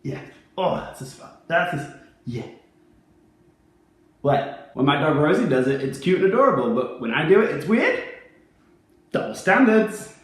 Yeah. Oh, that's just fun. That's just, yeah. What? When my dog Rosie does it, it's cute and adorable, but when I do it, it's weird? Double standards.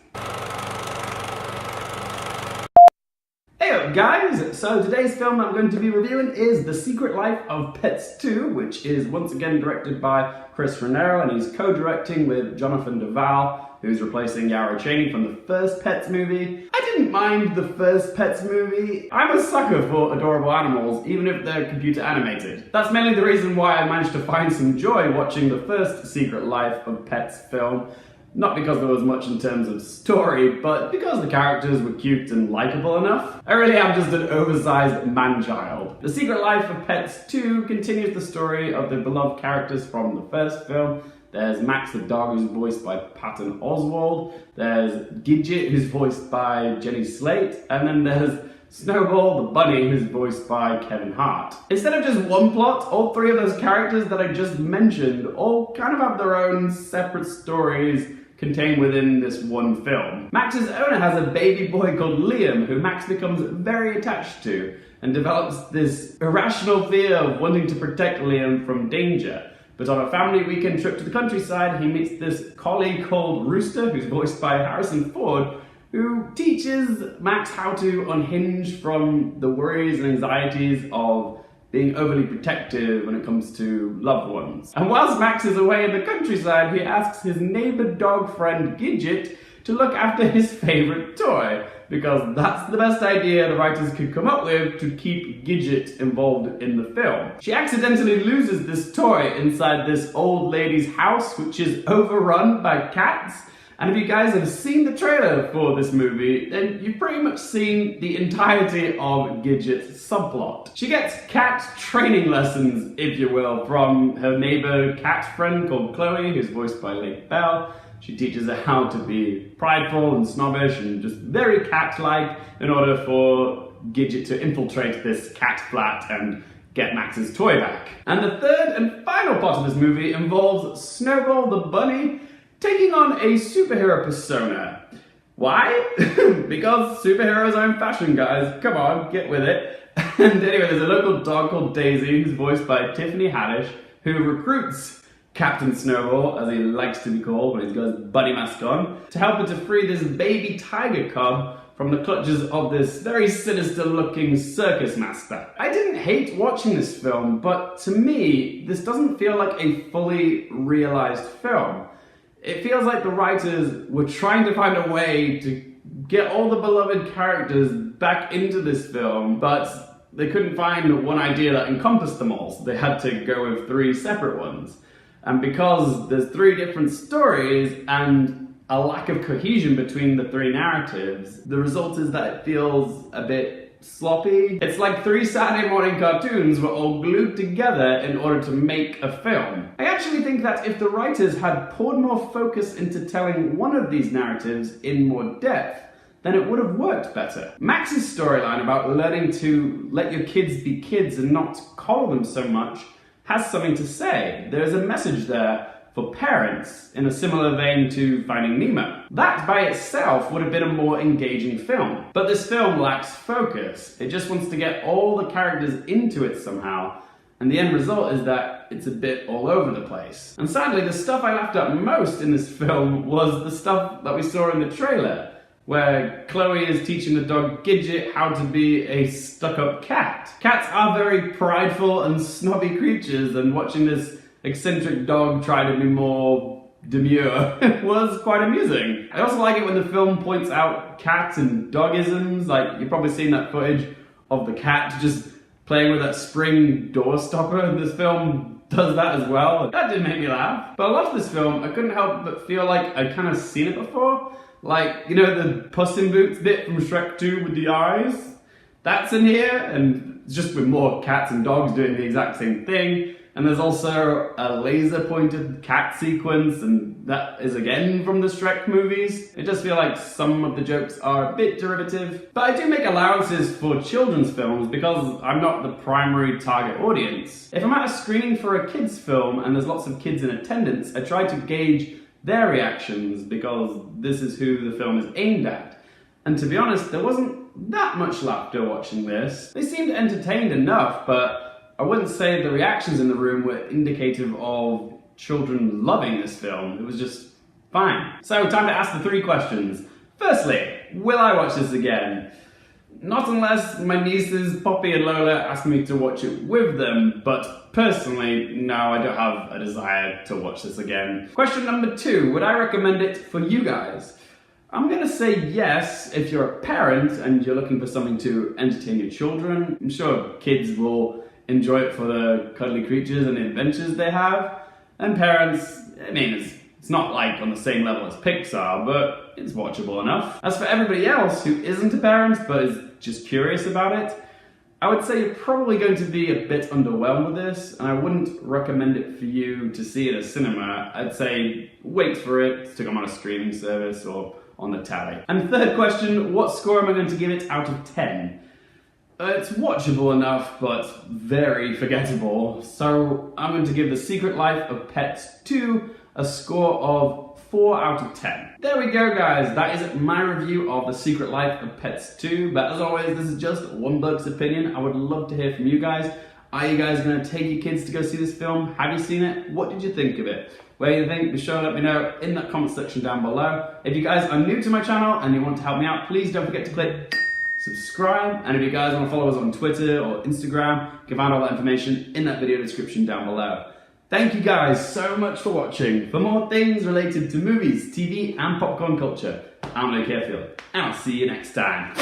Hey up guys! So today's film I'm going to be reviewing is The Secret Life of Pets 2, which is once again directed by Chris Raniero, and he's co-directing with Jonathan Duvall, who's replacing Yarrow Chaney from the first Pets movie. I didn't mind the first Pets movie. I'm a sucker for adorable animals, even if they're computer animated. That's mainly the reason why I managed to find some joy watching the first Secret Life of Pets film. Not because there was much in terms of story, but because the characters were cute and likable enough. I really am just an oversized man-child. The Secret Life of Pets 2 continues the story of the beloved characters from the first film. There's Max the dog, who's voiced by Patton Oswalt. There's Gidget, who's voiced by Jenny Slate. And then there's Snowball the bunny, who's voiced by Kevin Hart. Instead of just one plot, all three of those characters that I just mentioned all kind of have their own separate stories contained within this one film. Max's owner has a baby boy called Liam, who Max becomes very attached to, and develops this irrational fear of wanting to protect Liam from danger. But on a family weekend trip to the countryside, he meets this collie called Rooster, who's voiced by Harrison Ford, who teaches Max how to unhinge from the worries and anxieties of being overly protective when it comes to loved ones. And whilst Max is away in the countryside, he asks his neighbour dog friend Gidget to look after his favourite toy, because that's the best idea the writers could come up with to keep Gidget involved in the film. She accidentally loses this toy inside this old lady's house, which is overrun by cats. And if you guys have seen the trailer for this movie, then you've pretty much seen the entirety of Gidget's subplot. She gets cat training lessons, if you will, from her neighbour cat friend called Chloe, who's voiced by Lake Bell. She teaches her how to be prideful and snobbish and just very cat-like in order for Gidget to infiltrate this cat flat and get Max's toy back. And the third and final part of this movie involves Snowball the bunny taking on a superhero persona. Why? Because superheroes are in fashion, guys. Come on, get with it. And anyway, there's a local dog called Daisy, who's voiced by Tiffany Haddish, who recruits Captain Snowball, as he likes to be called when he's got his bunny mask on, to help her to free this baby tiger cub from the clutches of this very sinister-looking circus master. I didn't hate watching this film, but to me, this doesn't feel like a fully realized film. It feels like the writers were trying to find a way to get all the beloved characters back into this film, but they couldn't find one idea that encompassed them all, so they had to go with three separate ones. And because there's three different stories and a lack of cohesion between the three narratives, the result is that it feels a bit sloppy. It's like three Saturday morning cartoons were all glued together in order to make a film. I actually think that if the writers had poured more focus into telling one of these narratives in more depth, then it would have worked better. Max's storyline about learning to let your kids be kids and not coddle them so much has something to say. There's a message there for parents, in a similar vein to Finding Nemo. That by itself would have been a more engaging film. But this film lacks focus. It just wants to get all the characters into it somehow, and the end result is that it's a bit all over the place. And sadly, the stuff I laughed at most in this film was the stuff that we saw in the trailer, where Chloe is teaching the dog Gidget how to be a stuck-up cat. Cats are very prideful and snobby creatures, and watching this eccentric dog try to be more demure was quite amusing. I also like it when the film points out cat and dogisms. Like, you've probably seen that footage of the cat just playing with that spring door stopper, and this film does that as well. That did make me laugh. But a lot of this film, I couldn't help but feel like I'd kind of seen it before. Like, you know, the Puss in Boots bit from Shrek 2 with the eyes? That's in here, and it's just with more cats and dogs doing the exact same thing. And there's also a laser-pointed cat sequence, and that is again from the Shrek movies. It does feel like some of the jokes are a bit derivative. But I do make allowances for children's films because I'm not the primary target audience. If I'm at a screening for a kids' film and there's lots of kids in attendance, I try to gauge their reactions because this is who the film is aimed at. And to be honest, there wasn't that much laughter watching this. They seemed entertained enough, but I wouldn't say the reactions in the room were indicative of children loving this film. It was just fine. So, time to ask the 3 questions. Firstly, will I watch this again? Not unless my nieces Poppy and Lola ask me to watch it with them, but personally, no, I don't have a desire to watch this again. Question number 2, would I recommend it for you guys? I'm gonna say yes if you're a parent and you're looking for something to entertain your children. I'm sure kids will enjoy it for the cuddly creatures and the adventures they have. And parents, I mean, it's not like on the same level as Pixar, but it's watchable enough. As for everybody else who isn't a parent but is just curious about it, I would say you're probably going to be a bit underwhelmed with this, and I wouldn't recommend it for you to see at a cinema. I'd say wait for it to come on a streaming service or on the telly. And third question, what score am I going to give it out of 10? It's watchable enough, but very forgettable, so I'm going to give The Secret Life of Pets 2 a score of 4 out of 10. There we go, guys. That is my review of The Secret Life of Pets 2. But as always, this is just one bloke's opinion. I would love to hear from you guys. Are you guys going to take your kids to go see this film? Have you seen it? What did you think of it? What do you think? Be sure to let me know in that comment section down below. If you guys are new to my channel and you want to help me out, please don't forget to click subscribe. And if you guys want to follow us on Twitter or Instagram, you can find all that information in that video description down below. Thank you guys so much for watching. For more things related to movies, TV, and popcorn culture, I'm Luke Airfield, and I'll see you next time.